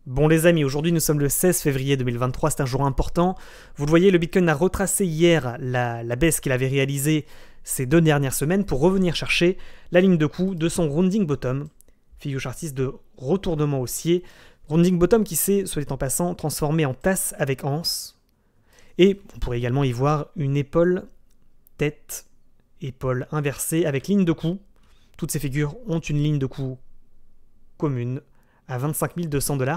Bon les amis, aujourd'hui nous sommes le 16 février 2023, c'est un jour important. Vous le voyez, le Bitcoin a retracé hier la baisse qu'il avait réalisée ces 2 dernières semaines pour revenir chercher la ligne de coup de son rounding bottom, figure chartiste de retournement haussier. Rounding bottom qui s'est, soit dit en passant, transformé en tasse avec anse. Et on pourrait également y voir une épaule, tête, épaule inversée avec ligne de coup. Toutes ces figures ont une ligne de coup commune à 25 200 $.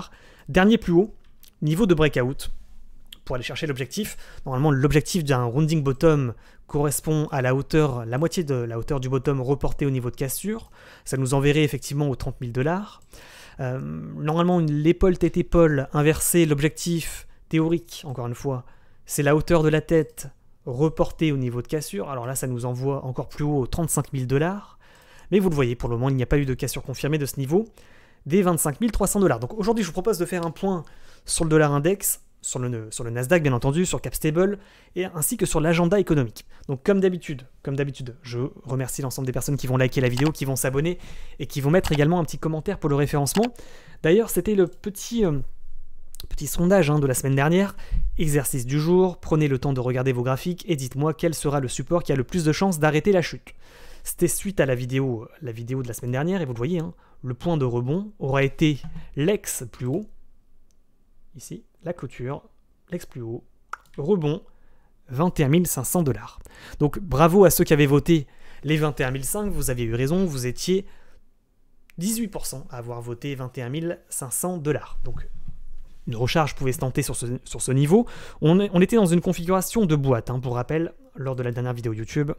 Dernier plus haut, niveau de breakout, pour aller chercher l'objectif. Normalement, l'objectif d'un rounding bottom correspond à la hauteur, la moitié de la hauteur du bottom reportée au niveau de cassure. Ça nous enverrait effectivement aux 30 000 $. Normalement, l'épaule tête-épaule inversée, l'objectif théorique, encore une fois, c'est la hauteur de la tête reportée au niveau de cassure. Alors là, ça nous envoie encore plus haut aux 35 000 $. Mais vous le voyez, pour le moment, il n'y a pas eu de cassure confirmée de ce niveau des 25 300 $. Donc aujourd'hui, je vous propose de faire un point sur le dollar index, sur le Nasdaq bien entendu, sur Capstable, et ainsi que sur l'agenda économique. Donc comme d'habitude, je remercie l'ensemble des personnes qui vont liker la vidéo, qui vont s'abonner, et qui vont mettre également un petit commentaire pour le référencement. D'ailleurs, c'était le petit sondage de la semaine dernière. Exercice du jour, prenez le temps de regarder vos graphiques et dites-moi quel sera le support qui a le plus de chances d'arrêter la chute. C'était suite à la vidéo de la semaine dernière, et vous le voyez, le point de rebond aura été l'ex plus haut, ici, la clôture, l'ex plus haut, rebond, 21 500 $. Donc bravo à ceux qui avaient voté les 21 500, vous avez eu raison, vous étiez 18% à avoir voté 21 500 $. Donc une recharge pouvait se tenter sur ce niveau. On était dans une configuration de boîte, pour rappel, lors de la dernière vidéo YouTube.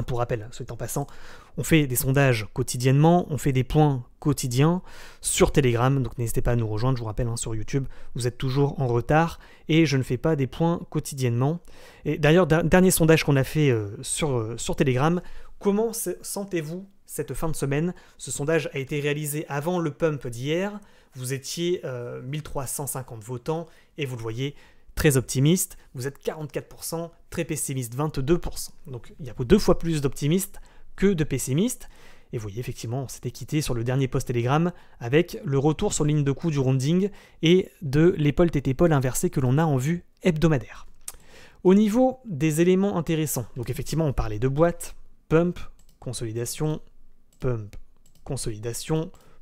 Pour rappel, soit en passant, on fait des sondages quotidiennement, on fait des points quotidiens sur Telegram, donc n'hésitez pas à nous rejoindre, je vous rappelle, sur YouTube, vous êtes toujours en retard, et je ne fais pas des points quotidiennement. Et d'ailleurs, dernier sondage qu'on a fait sur Telegram, comment sentez-vous cette fin de semaine? Ce sondage a été réalisé avant le pump d'hier, vous étiez 1350 votants, et vous le voyez, très optimiste, vous êtes 44%, très pessimiste 22%. Donc il y a 2 fois plus d'optimistes que de pessimistes. Et vous voyez effectivement, on s'était quitté sur le dernier post Telegram avec le retour sur ligne de coup du rounding et de l'épaule tête-épaule inversée que l'on a en vue hebdomadaire. Au niveau des éléments intéressants, donc effectivement on parlait de boîte, pump, consolidation,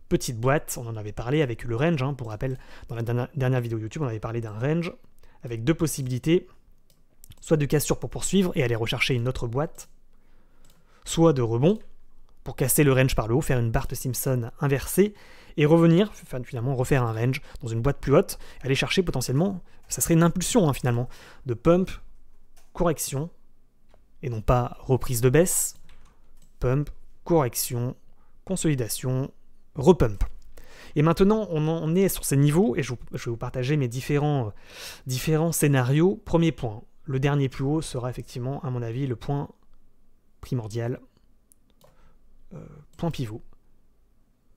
petite boîte, on en avait parlé avec le range, pour rappel, dans la dernière vidéo YouTube, on avait parlé d'un range avec 2 possibilités, soit de cassure pour poursuivre et aller rechercher une autre boîte, soit de rebond pour casser le range par le haut, faire une Bart Simpson inversée et revenir, finalement refaire un range dans une boîte plus haute, aller chercher potentiellement, ça serait une impulsion finalement, de pump, correction, et non pas reprise de baisse, pump, correction, consolidation, repump. Et maintenant, on est sur ces niveaux, et je vais vous partager mes différents scénarios. Premier point, le dernier plus haut sera effectivement, à mon avis, le point primordial, point pivot,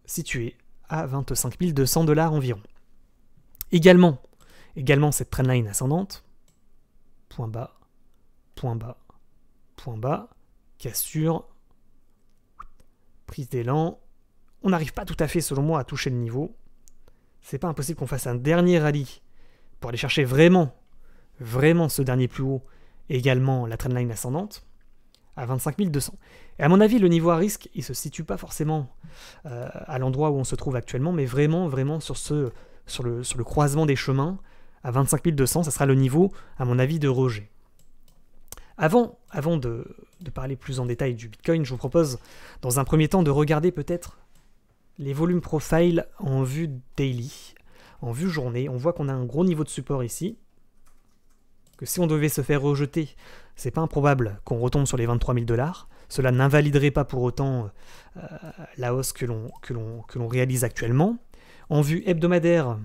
situé à 25 200 $ environ. Également cette trendline ascendante, point bas, point bas, point bas, cassure, prise d'élan. On n'arrive pas tout à fait, selon moi, à toucher le niveau. C'est pas impossible qu'on fasse un dernier rallye pour aller chercher vraiment ce dernier plus haut, et également la trendline ascendante, à 25 200. Et à mon avis, le niveau à risque, il se situe pas forcément à l'endroit où on se trouve actuellement, mais vraiment sur le croisement des chemins, à 25 200, ça sera le niveau, à mon avis, de rejet. Avant de parler plus en détail du Bitcoin, je vous propose, dans un premier temps, de regarder peut-être les volumes profile en vue daily, en vue journée. On voit qu'on a un gros niveau de support ici, que si on devait se faire rejeter, c'est pas improbable qu'on retombe sur les 23 000 $. Cela n'invaliderait pas pour autant la hausse que l'on réalise actuellement. En vue hebdomadaire,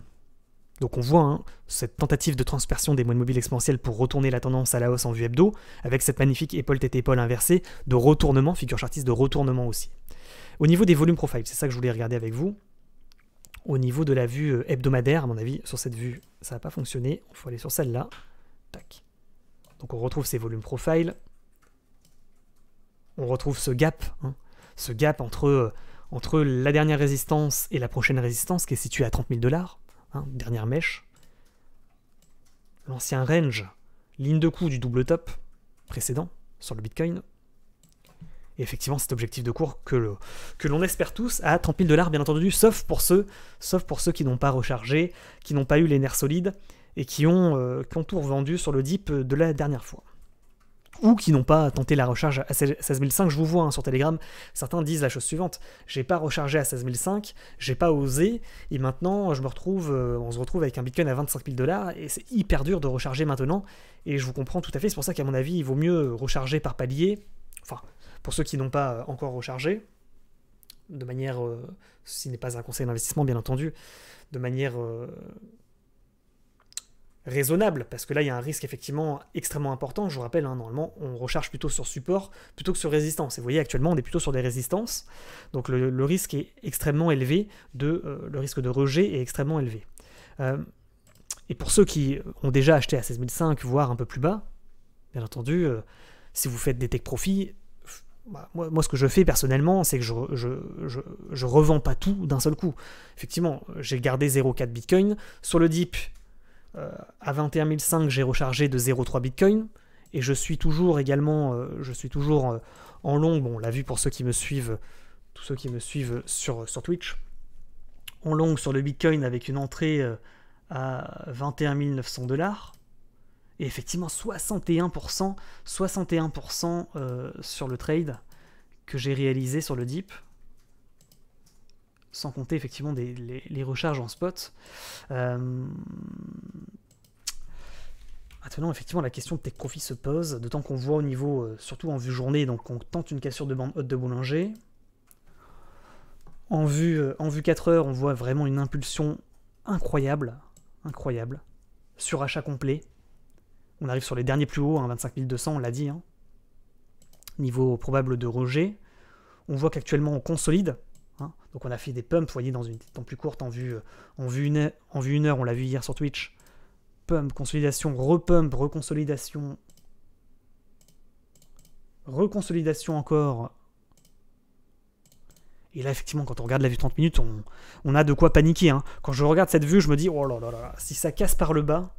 donc on voit cette tentative de transpersion des moyennes mobiles exponentielles pour retourner la tendance à la hausse en vue hebdo, avec cette magnifique épaule tête-épaule inversée de retournement, figure chartiste de retournement aussi. Au niveau des volumes profile, c'est ça que je voulais regarder avec vous. Au niveau de la vue hebdomadaire, à mon avis, sur cette vue, ça n'a pas fonctionné. Il faut aller sur celle-là. Tac. Donc on retrouve ces volumes profile. On retrouve ce gap entre entre la dernière résistance et la prochaine résistance qui est située à 30 000 $, hein, dernière mèche. L'ancien range, ligne de coup du double top précédent sur le Bitcoin. Et effectivement, cet objectif de cours que l'on espère tous à 30 000 $, bien entendu, sauf pour ceux qui n'ont pas rechargé, qui n'ont pas eu les nerfs solides et qui ont tout revendu sur le dip de la dernière fois. Ou qui n'ont pas tenté la recharge à 16 500. Je vous vois sur Telegram, certains disent la chose suivante: j'ai pas rechargé à 16 500, j'ai pas osé, et maintenant on se retrouve avec un Bitcoin à 25 000 $, et c'est hyper dur de recharger maintenant. Et je vous comprends tout à fait, c'est pour ça qu'à mon avis, il vaut mieux recharger par palier, enfin, pour ceux qui n'ont pas encore rechargé, de manière, ceci n'est pas un conseil d'investissement bien entendu, de manière raisonnable, parce que là il y a un risque effectivement extrêmement important. Je vous rappelle, normalement on recharge plutôt sur support plutôt que sur résistance, et vous voyez actuellement on est plutôt sur des résistances, donc le risque est extrêmement élevé, le risque de rejet est extrêmement élevé. Et pour ceux qui ont déjà acheté à 16 500, voire un peu plus bas, bien entendu, si vous faites des take profits, moi ce que je fais personnellement, c'est que je revends pas tout d'un seul coup. Effectivement, j'ai gardé 0,4 Bitcoin sur le dip. À 21 500, j'ai rechargé de 0,3 Bitcoin, et je suis toujours également en long. Bon, on l'a vu pour ceux qui me suivent, tous ceux qui me suivent sur Twitch, en long sur le Bitcoin avec une entrée à 21 900 $, et effectivement 61% sur le trade que j'ai réalisé sur le dip, sans compter effectivement les recharges en spot. Maintenant, effectivement, la question de take profit se pose, d'autant qu'on voit au niveau, surtout en vue journée, donc on tente une cassure de bande haute de Bollinger. En vue 4 heures, on voit vraiment une impulsion incroyable, sur achat complet. On arrive sur les derniers plus hauts, 25 200, on l'a dit, niveau probable de rejet. On voit qu'actuellement on consolide. Donc on a fait des pumps, vous voyez, dans une temps plus courte, en vue 1 heure, on l'a vu hier sur Twitch. Pump, consolidation, repump, reconsolidation encore. Et là, effectivement, quand on regarde la vue 30 minutes, on a de quoi paniquer. Quand je regarde cette vue, je me dis, oh là là là, si ça casse par le bas,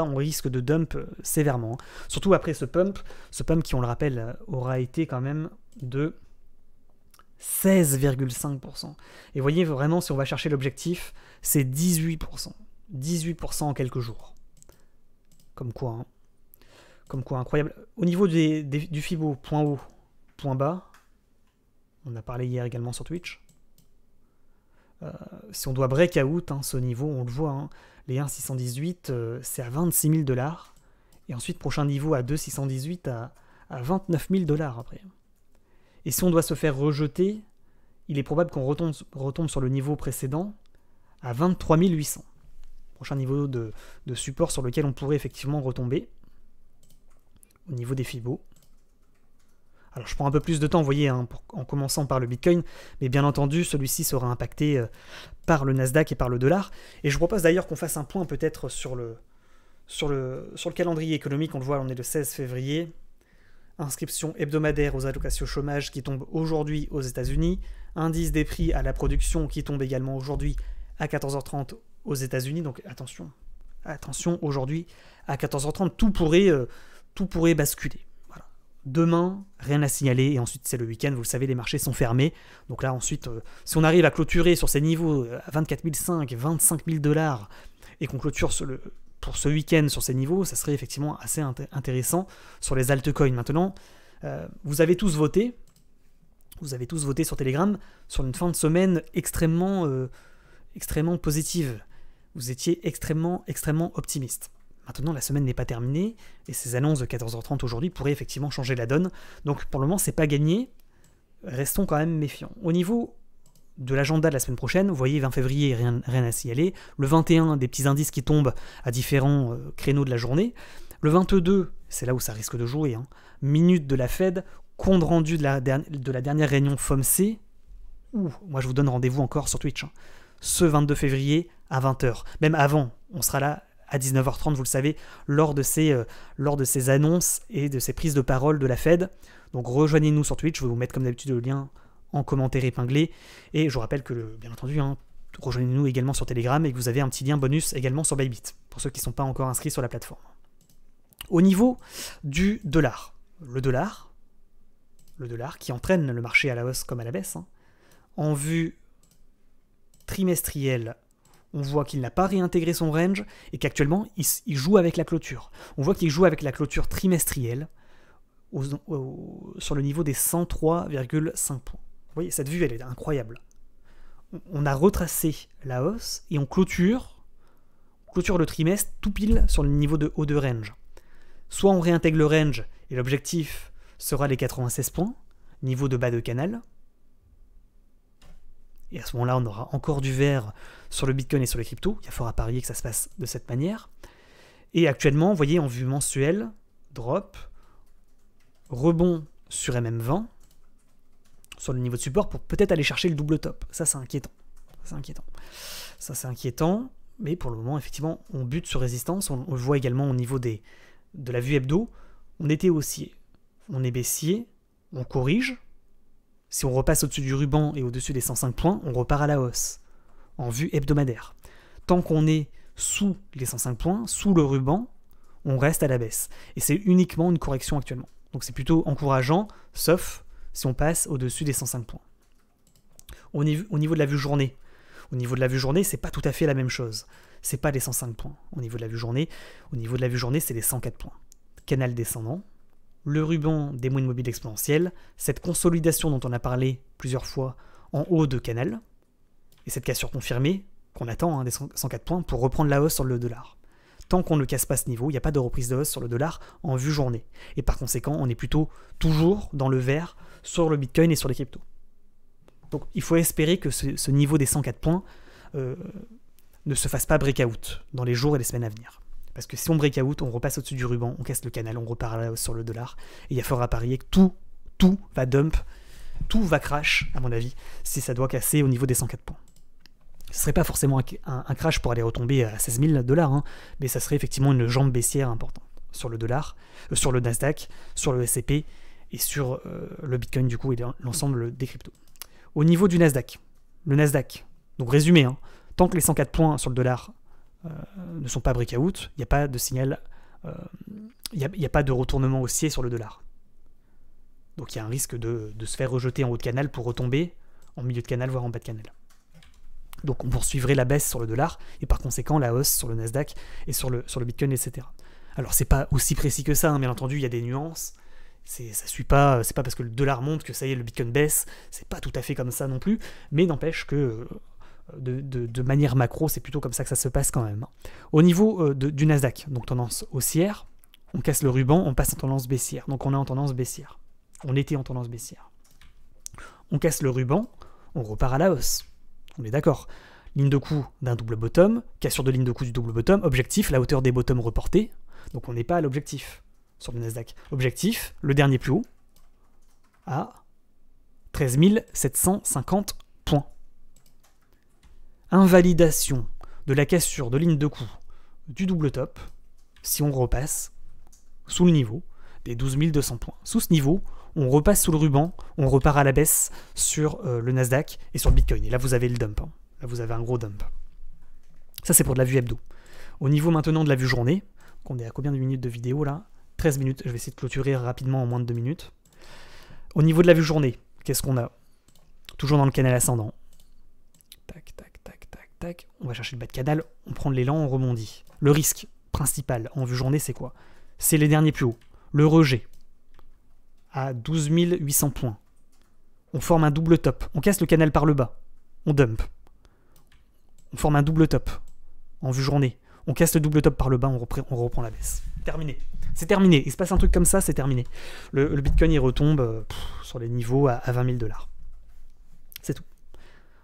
on risque de dump sévèrement. Surtout après ce pump qui, on le rappelle, aura été quand même de 16,5%. Et vous voyez vraiment, si on va chercher l'objectif, c'est 18%. 18% en quelques jours. Comme quoi incroyable. Au niveau du Fibo, point haut, point bas, on a parlé hier également sur Twitch. Si on doit break out, ce niveau, on le voit, les 1,618, c'est à 26 000 $. Et ensuite, prochain niveau à 2,618 à 29 000 $ après. Et si on doit se faire rejeter, il est probable qu'on retombe sur le niveau précédent à 23 800. Prochain niveau de support sur lequel on pourrait effectivement retomber au niveau des Fibos. Alors je prends un peu plus de temps, vous voyez, en commençant par le Bitcoin, mais bien entendu, celui-ci sera impacté par le Nasdaq et par le dollar. Et je vous propose d'ailleurs qu'on fasse un point peut-être sur le calendrier économique. On le voit, on est le 16 février. Inscription hebdomadaire aux allocations chômage qui tombe aujourd'hui aux États-Unis. Indice des prix à la production qui tombe également aujourd'hui à 14h30 aux États-Unis. Donc attention, aujourd'hui à 14h30, tout pourrait basculer. Voilà. Demain, rien à signaler, et ensuite c'est le week-end, vous le savez, les marchés sont fermés. Donc là ensuite, si on arrive à clôturer sur ces niveaux à 24 500, 25 000 $, et qu'on clôture pour ce week-end sur ces niveaux, ça serait effectivement assez intéressant sur les altcoins. Maintenant, vous avez tous voté sur Telegram sur une fin de semaine extrêmement positive. Vous étiez extrêmement optimiste. Maintenant, la semaine n'est pas terminée, et ces annonces de 14h30 aujourd'hui pourraient effectivement changer la donne. Donc pour le moment, c'est pas gagné. Restons quand même méfiants. Au niveau de l'agenda de la semaine prochaine, vous voyez, 20 février, rien à s'y aller. Le 21, des petits indices qui tombent à différents créneaux de la journée. Le 22, c'est là où ça risque de jouer, minute de la Fed, compte rendu de la dernière réunion FOMC. Moi je vous donne rendez-vous encore sur Twitch. Ce 22 février à 20h. Même avant, on sera là à 19h30, vous le savez, lors de ces annonces et de ces prises de parole de la Fed. Donc rejoignez-nous sur Twitch, je vais vous mettre comme d'habitude le lien en commentaire épinglé. Et je vous rappelle que, bien entendu, hein, rejoignez-nous également sur Telegram et que vous avez un petit lien bonus également sur Bybit, pour ceux qui ne sont pas encore inscrits sur la plateforme. Au niveau du dollar, le dollar qui entraîne le marché à la hausse comme à la baisse, hein, en vue trimestrielle, on voit qu'il n'a pas réintégré son range et qu'actuellement, il joue avec la clôture. On voit qu'il joue avec la clôture trimestrielle sur le niveau des 103,5 points. Vous voyez, cette vue, elle est incroyable. On a retracé la hausse et on clôture le trimestre tout pile sur le niveau de haut de range. Soit on réintègre le range et l'objectif sera les 96 points, niveau de bas de canal. Et à ce moment-là, on aura encore du vert sur le Bitcoin et sur les cryptos. Il y a fort à parier que ça se passe de cette manière. Et actuellement, vous voyez, en vue mensuelle, drop, rebond sur MM20, sur le niveau de support pour peut-être aller chercher le double top. Ça, c'est inquiétant. Ça, c'est inquiétant. Mais pour le moment, effectivement, on bute sur résistance. On le voit également au niveau de la vue hebdo. On était haussier. On est baissier. On corrige. Si on repasse au-dessus du ruban et au-dessus des 105 points, on repart à la hausse, en vue hebdomadaire. Tant qu'on est sous les 105 points, sous le ruban, on reste à la baisse. Et c'est uniquement une correction actuellement. Donc c'est plutôt encourageant, sauf si on passe au-dessus des 105 points. Au niveau de la vue journée, c'est pas tout à fait la même chose. C'est pas les 105 points. Au niveau de la vue journée, c'est les 104 points. Canal descendant. Le ruban des moyennes mobiles exponentielles, cette consolidation dont on a parlé plusieurs fois en haut de canal, et cette cassure confirmée qu'on attend, hein, des 104 points, pour reprendre la hausse sur le dollar. Tant qu'on ne casse pas ce niveau, il n'y a pas de reprise de hausse sur le dollar en vue journée. Et par conséquent, on est plutôt toujours dans le vert sur le Bitcoin et sur les cryptos. Donc il faut espérer que ce niveau des 104 points ne se fasse pas breakout dans les jours et les semaines à venir. Parce que si on break out, on repasse au-dessus du ruban, on casse le canal, on repart à la hausse sur le dollar. Et il y a fort à parier que tout va dump, tout va crash, à mon avis, si ça doit casser au niveau des 104 points. Ce serait pas forcément un crash pour aller retomber à 16 000 $, hein, mais ça serait effectivement une jambe baissière importante sur le dollar, sur le Nasdaq, sur le S&P et sur le Bitcoin du coup et l'ensemble des cryptos. Au niveau du Nasdaq, donc résumé, hein, tant que les 104 points sur le dollar ne sont pas breakout, il n'y a pas de signal, il n'y a pas de retournement haussier sur le dollar. Donc il y a un risque de se faire rejeter en haut de canal pour retomber en milieu de canal, voire en bas de canal. Donc on poursuivrait la baisse sur le dollar et par conséquent la hausse sur le Nasdaq et sur le Bitcoin, etc. Alors c'est pas aussi précis que ça, hein, bien entendu, il y a des nuances. Ça suit pas, c'est pas parce que le dollar monte que ça y est, le Bitcoin baisse, c'est pas tout à fait comme ça non plus, mais n'empêche que de manière macro, c'est plutôt comme ça que ça se passe quand même. Au niveau du Nasdaq, donc tendance haussière, on casse le ruban, on passe en tendance baissière. Donc on est en tendance baissière. On était en tendance baissière. On casse le ruban, on repart à la hausse. On est d'accord. Ligne de coup d'un double bottom, cassure de ligne de coup du double bottom, objectif, la hauteur des bottoms reportés. Donc on n'est pas à l'objectif sur le Nasdaq. Objectif, le dernier plus haut, à 13 750 points. Invalidation de la cassure de ligne de coup du double top si on repasse sous le niveau des 12 200 points. Sous ce niveau, on repasse sous le ruban, on repart à la baisse sur le Nasdaq et sur le Bitcoin. Et là, vous avez le dump. Hein. Là, vous avez un gros dump. Ça, c'est pour de la vue hebdo. Au niveau maintenant de la vue journée, on est à combien de minutes de vidéo là ? 13 minutes. Je vais essayer de clôturer rapidement en moins de 2 minutes. Au niveau de la vue journée, qu'est-ce qu'on a ? Toujours dans le canal ascendant. Tac, tac. Tac, on va chercher le bas de canal, on prend de l'élan, on rebondit. Le risque principal en vue journée, c'est quoi ? C'est les derniers plus hauts. Le rejet à 12 800 points. On forme un double top. On casse le canal par le bas. On dump. On forme un double top en vue journée. On casse le double top par le bas, on reprend la baisse. Terminé. C'est terminé. Il se passe un truc comme ça, c'est terminé. Le Bitcoin, il retombe sur les niveaux à 20 000 $. C'est tout.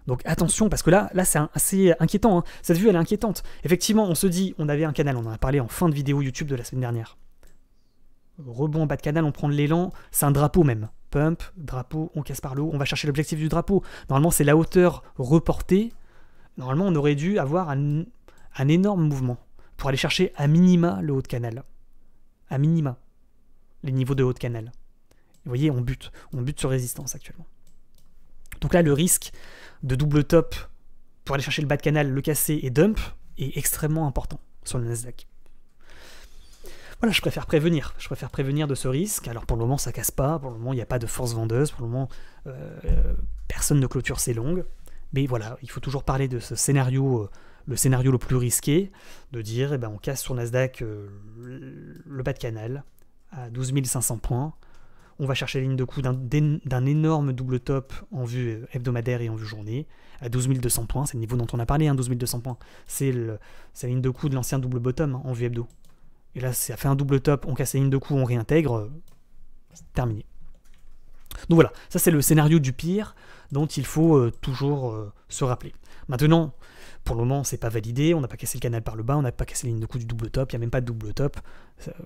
Donc attention, parce que là c'est assez inquiétant. Hein. Cette vue, elle est inquiétante. Effectivement, on se dit, on avait un canal, on en a parlé en fin de vidéo YouTube de la semaine dernière. Rebond en bas de canal, on prend de l'élan, c'est un drapeau même. Pump, drapeau, on casse par le haut, on va chercher l'objectif du drapeau. Normalement, c'est la hauteur reportée. Normalement, on aurait dû avoir un énorme mouvement pour aller chercher à minima le haut de canal. À minima, les niveaux de haut de canal. Vous voyez, on bute sur résistance actuellement. Donc là, le risque de double top pour aller chercher le bas de canal, le casser et dump est extrêmement important sur le Nasdaq. Voilà, je préfère prévenir. Je préfère prévenir de ce risque. Alors pour le moment, ça casse pas. Pour le moment, il n'y a pas de force vendeuse. Pour le moment, personne ne clôture ses longues. Mais voilà, il faut toujours parler de ce scénario, le scénario le plus risqué, de dire, eh ben, on casse sur Nasdaq le bas de canal à 12 500 points. On va chercher la ligne de coup d'un énorme double top en vue hebdomadaire et en vue journée, à 12 200 points. C'est le niveau dont on a parlé, hein, 12 200 points. C'est la ligne de coup de l'ancien double bottom, hein, en vue hebdo. Et là, ça fait un double top, on casse la ligne de coup, on réintègre, c'est terminé. Donc voilà, ça c'est le scénario du pire dont il faut toujours se rappeler. Maintenant, pour le moment, c'est pas validé, on n'a pas cassé le canal par le bas, on n'a pas cassé la ligne de coup du double top, il n'y a même pas de double top.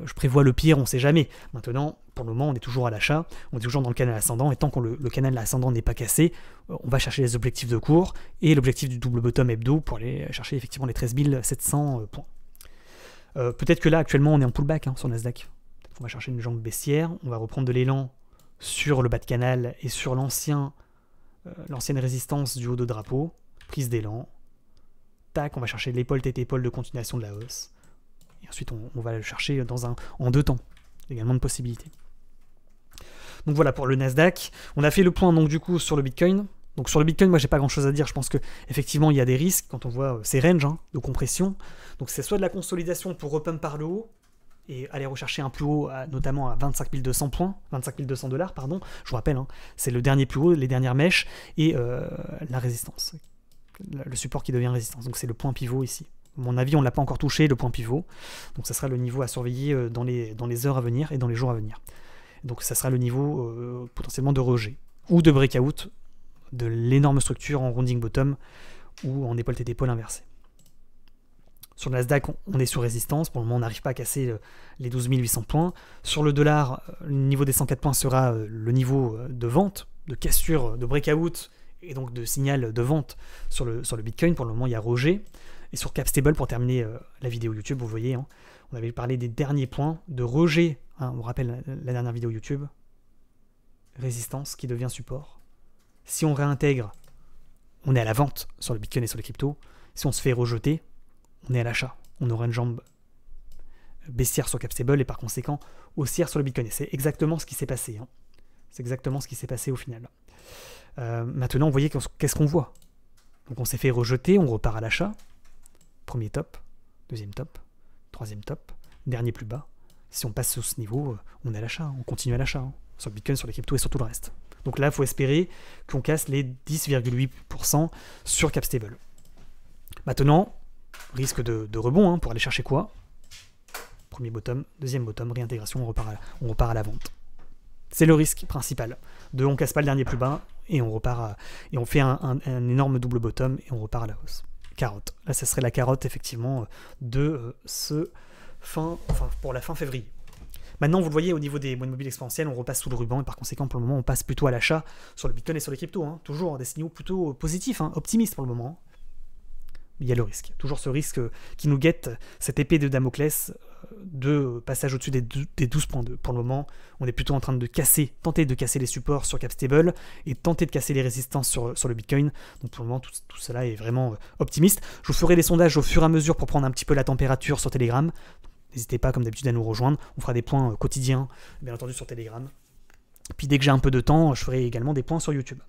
Je prévois le pire, on ne sait jamais. Maintenant, pour le moment, on est toujours à l'achat, on est toujours dans le canal ascendant, et tant que le canal ascendant n'est pas cassé, on va chercher les objectifs de cours et l'objectif du double bottom hebdo pour aller chercher effectivement les 13 700 points. Peut-être que là, actuellement, on est en pullback sur Nasdaq. On va chercher une jambe baissière, on va reprendre de l'élan sur le bas de canal et sur l'ancienne résistance du haut de drapeau, prise d'élan. Tac, on va chercher l'épaule tête épaule de continuation de la hausse. Et ensuite, on va le chercher en deux temps. Également de possibilités. Donc voilà pour le Nasdaq. On a fait le point donc du coup sur le Bitcoin. Donc sur le Bitcoin, moi j'ai pas grand chose à dire. Je pense que effectivement il y a des risques quand on voit ces ranges de compression. Donc c'est soit de la consolidation pour repump par le haut et aller rechercher un plus haut, notamment à 25 200 points, 25 200 $, pardon. Je vous rappelle, c'est le dernier plus haut, les dernières mèches et la résistance. Le support qui devient résistance. Donc c'est le point pivot ici. À mon avis, on ne l'a pas encore touché, le point pivot. Donc ça sera le niveau à surveiller dans les heures à venir et dans les jours à venir. Donc ça sera le niveau potentiellement de rejet ou de breakout de l'énorme structure en rounding bottom ou en épaule tête épaule inversée. Sur le Nasdaq, on est sous résistance. Pour le moment, on n'arrive pas à casser les 12 800 points. Sur le dollar, le niveau des 104 points sera le niveau de vente, de cassure, de breakout et donc de signal de vente sur le Bitcoin. Pour le moment, il y a rejet. Et sur Capstable, pour terminer la vidéo YouTube, vous voyez, on avait parlé des derniers points de rejet. On vous rappelle la dernière vidéo YouTube. Résistance qui devient support. Si on réintègre, on est à la vente sur le Bitcoin et sur les cryptos. Si on se fait rejeter, on est à l'achat. On aura une jambe baissière sur Capstable et par conséquent haussière sur le Bitcoin. Et c'est exactement ce qui s'est passé. C'est exactement ce qui s'est passé au final. Maintenant, vous voyez qu'est-ce qu'on voit. Donc on s'est fait rejeter, on repart à l'achat. Premier top, deuxième top, troisième top, dernier plus bas. Si on passe sous ce niveau, on est à l'achat, on continue à l'achat. Sur le Bitcoin, sur les cryptos et sur tout le reste. Donc là, il faut espérer qu'on casse les 10,8% sur Capstable. Maintenant, risque de rebond pour aller chercher quoi? Premier bottom, deuxième bottom, réintégration, on repart à la vente. C'est le risque principal. On casse pas le dernier plus bas et on repart et on fait un énorme double bottom et on repart à la hausse. Carotte. Là, ça serait la carotte effectivement de pour la fin février. Maintenant, vous le voyez, au niveau des moyennes mobiles exponentielles, on repasse sous le ruban et par conséquent, pour le moment, on passe plutôt à l'achat sur le Bitcoin et sur les cryptos. Toujours des signaux plutôt positifs, optimistes pour le moment. Il y a le risque. Toujours ce risque qui nous guette, cette épée de Damoclès de passage au-dessus des 12.2. Pour le moment, on est plutôt en train de tenter de casser les supports sur Capstable et tenter de casser les résistances sur le Bitcoin. Donc pour le moment, tout cela est vraiment optimiste. Je vous ferai des sondages au fur et à mesure pour prendre un petit peu la température sur Telegram. N'hésitez pas, comme d'habitude, à nous rejoindre. On fera des points quotidiens, bien entendu, sur Telegram. Puis dès que j'ai un peu de temps, je ferai également des points sur YouTube.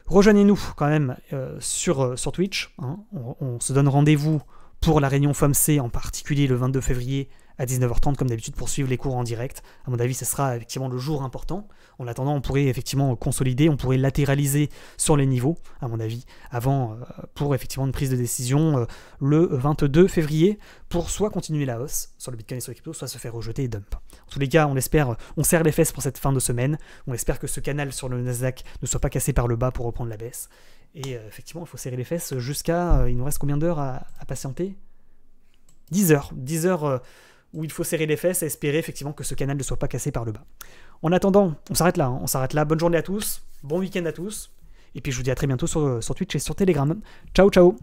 Rejoignez-nous quand même sur Twitch. On se donne rendez-vous pour la réunion FOMC, en particulier le 22 février à 19h30, comme d'habitude, pour suivre les cours en direct. À mon avis, ce sera effectivement le jour important. En attendant, on pourrait effectivement consolider, on pourrait latéraliser sur les niveaux, à mon avis, avant, pour effectivement une prise de décision le 22 février, pour soit continuer la hausse sur le Bitcoin et sur les cryptos, soit se faire rejeter et dump. En tous les cas, on serre les fesses pour cette fin de semaine. On espère que ce canal sur le Nasdaq ne soit pas cassé par le bas pour reprendre la baisse. Et effectivement, il faut serrer les fesses jusqu'à... il nous reste combien d'heures à patienter? 10 heures. 10 heures où il faut serrer les fesses et espérer effectivement que ce canal ne soit pas cassé par le bas. En attendant, on s'arrête là. On s'arrête là. Bonne journée à tous. Bon week-end à tous. Et puis je vous dis à très bientôt sur Twitch et sur Telegram. Ciao, ciao.